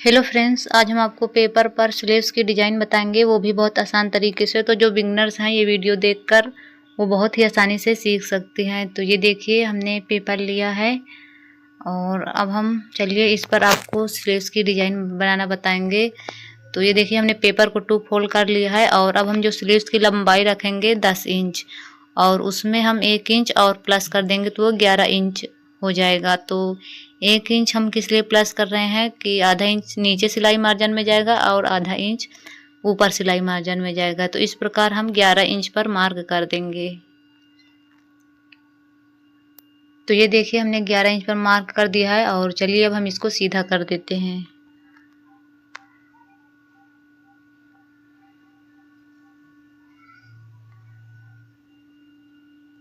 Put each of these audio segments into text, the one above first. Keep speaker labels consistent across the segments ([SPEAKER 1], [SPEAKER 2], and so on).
[SPEAKER 1] Hello friends, आज हम आपको पेपर पर स्लीव्स की डिज़ाइन बताएंगे, वो भी बहुत आसान तरीके से। तो जो बिगनर्स हैं ये वीडियो देखकर वो बहुत ही आसानी से सीख सकते हैं। तो ये देखिए हमने पेपर लिया है और अब हम चलिए इस पर आपको स्लीव्स की डिज़ाइन बनाना बताएंगे। तो ये देखिए हमने पेपर को 2 फोल्ड कर लिया है और अब हम जो स्लीव्स की लंबाई रखेंगे 10 इंच और उसमें हम 1 इंच और प्लस कर देंगे तो वो 11 इंच हो जाएगा। तो 1 इंच हम किस लिए प्लस कर रहे हैं कि आधा इंच नीचे सिलाई मार्जिन में जाएगा और आधा इंच ऊपर सिलाई मार्जिन में जाएगा। तो इस प्रकार हम 11 इंच पर मार्क कर देंगे। तो ये देखिए हमने 11 इंच पर मार्क कर दिया है और चलिए अब हम इसको सीधा कर देते हैं।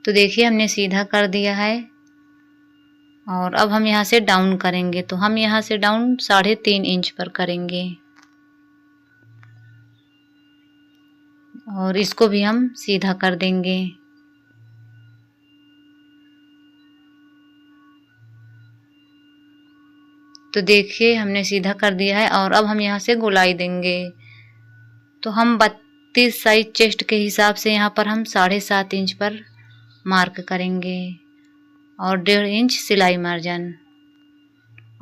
[SPEAKER 1] तो देखिए हमने सीधा कर दिया है और अब हम यहाँ से डाउन करेंगे। तो हम यहाँ से डाउन 3.5 इंच पर करेंगे और इसको भी हम सीधा कर देंगे। तो देखिए हमने सीधा कर दिया है और अब हम यहाँ से गोलाई देंगे। तो हम 32 साइज चेस्ट के हिसाब से यहाँ पर हम 7.5 इंच पर मार्क करेंगे और 1.5 इंच सिलाई मार्जिन।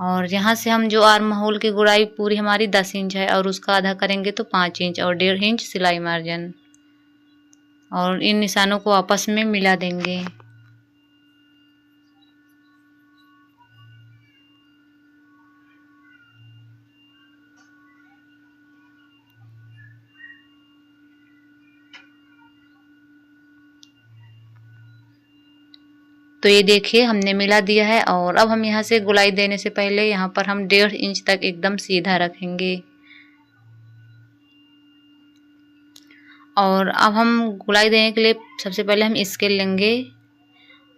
[SPEAKER 1] और यहाँ से हम जो आर्म होल की गुड़ाई पूरी हमारी 10 इंच है और उसका आधा करेंगे तो 5 इंच और 1.5 इंच सिलाई मार्जिन और इन निशानों को आपस में मिला देंगे। तो ये देखिए हमने मिला दिया है और अब हम यहाँ से गोलाई देने से पहले यहाँ पर हम 1.5 इंच तक एकदम सीधा रखेंगे और अब हम गोलाई देने के लिए सबसे पहले हम स्केल लेंगे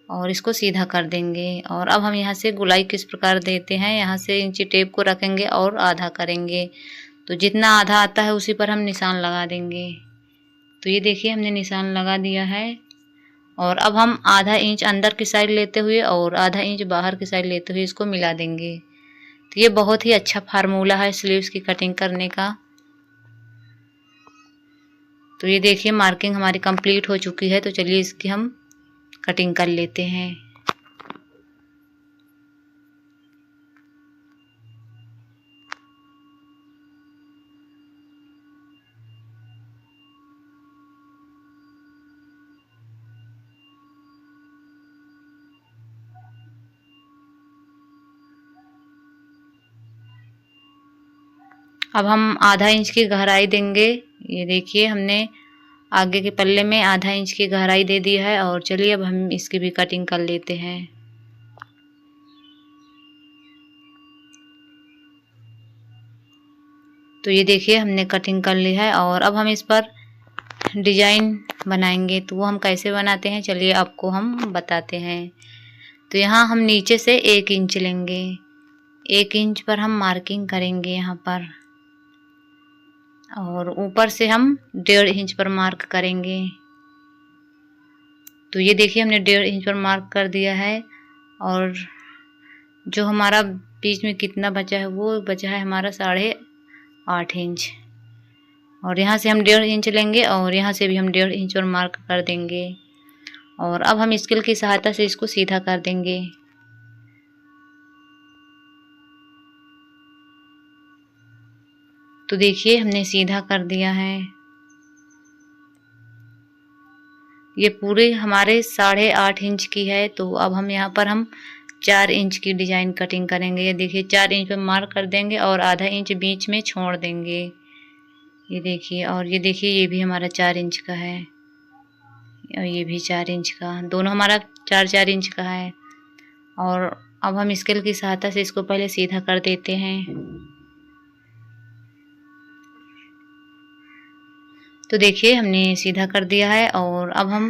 [SPEAKER 1] और इसको सीधा कर देंगे। और अब हम यहाँ से गोलाई किस प्रकार देते हैं, यहाँ से इंची टेप को रखेंगे और आधा करेंगे। तो जितना आधा आता है उसी पर हम निशान लगा देंगे। तो ये देखिए हमने निशान लगा दिया है और अब हम आधा इंच अंदर की साइड लेते हुए और आधा इंच बाहर की साइड लेते हुए इसको मिला देंगे। तो ये बहुत ही अच्छा फार्मूला है स्लीव्स की कटिंग करने का। तो ये देखिए मार्किंग हमारी कंप्लीट हो चुकी है। तो चलिए इसकी हम कटिंग कर लेते हैं। अब हम आधा इंच की गहराई देंगे। ये देखिए हमने आगे के पल्ले में आधा इंच की गहराई दे दी है और चलिए अब हम इसकी भी कटिंग कर लेते हैं। तो ये देखिए हमने कटिंग कर ली है और अब हम इस पर डिजाइन बनाएंगे। तो वो हम कैसे बनाते हैं चलिए आपको हम बताते हैं। तो यहाँ हम नीचे से 1 इंच लेंगे, 1 इंच पर हम मार्किंग करेंगे यहाँ पर और ऊपर से हम 1.5 इंच पर मार्क करेंगे। तो ये देखिए हमने 1.5 इंच पर मार्क कर दिया है और जो हमारा बीच में कितना बचा है वो बचा है हमारा 8.5 इंच और यहाँ से हम 1.5 इंच लेंगे और यहाँ से भी हम 1.5 इंच पर मार्क कर देंगे और अब हम स्केल की सहायता से इसको सीधा कर देंगे। तो देखिए हमने सीधा कर दिया है। ये पूरे हमारे 8.5 इंच की है। तो अब हम यहाँ पर हम 4 इंच की डिजाइन कटिंग करेंगे। ये देखिए 4 इंच पे मार्क कर देंगे और आधा इंच बीच में छोड़ देंगे। ये देखिए और ये देखिए ये भी हमारा 4 इंच का है और ये भी 4 इंच का, दोनों हमारा 4-4 इंच का है। और अब हम स्केल की सहायता से इसको पहले सीधा कर देते हैं। तो देखिए हमने सीधा कर दिया है और अब हम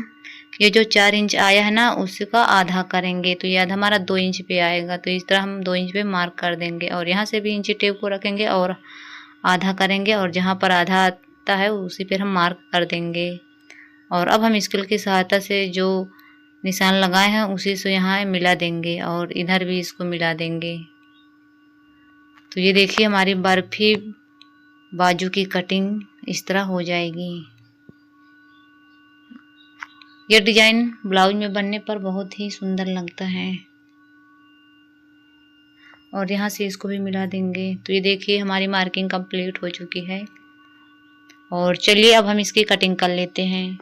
[SPEAKER 1] ये जो 4 इंच आया है ना उसका आधा करेंगे। तो ये आधा हमारा 2 इंच पे आएगा। तो इस तरह हम 2 इंच पे मार्क कर देंगे और यहाँ से भी इंची टेप को रखेंगे और आधा करेंगे और जहाँ पर आधा आता है उसी पर हम मार्क कर देंगे। और अब हम स्केल की सहायता से जो निशान लगाए हैं उसी से यहाँ मिला देंगे और इधर भी इसको मिला देंगे। तो ये देखिए हमारी बर्फी बाजू की कटिंग इस तरह हो जाएगी। ये डिजाइन ब्लाउज में बनने पर बहुत ही सुंदर लगता है। और यहाँ से इसको भी मिला देंगे। तो ये देखिए हमारी मार्किंग कंप्लीट हो चुकी है। और चलिए अब हम इसकी कटिंग कर लेते हैं।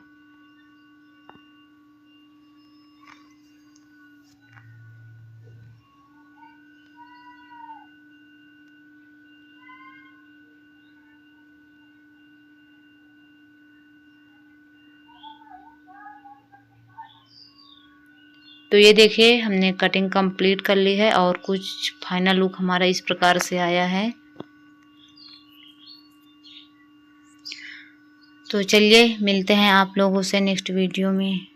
[SPEAKER 1] तो ये देखिए हमने कटिंग कंप्लीट कर ली है और कुछ फाइनल लुक हमारा इस प्रकार से आया है। तो चलिए मिलते हैं आप लोगों से नेक्स्ट वीडियो में।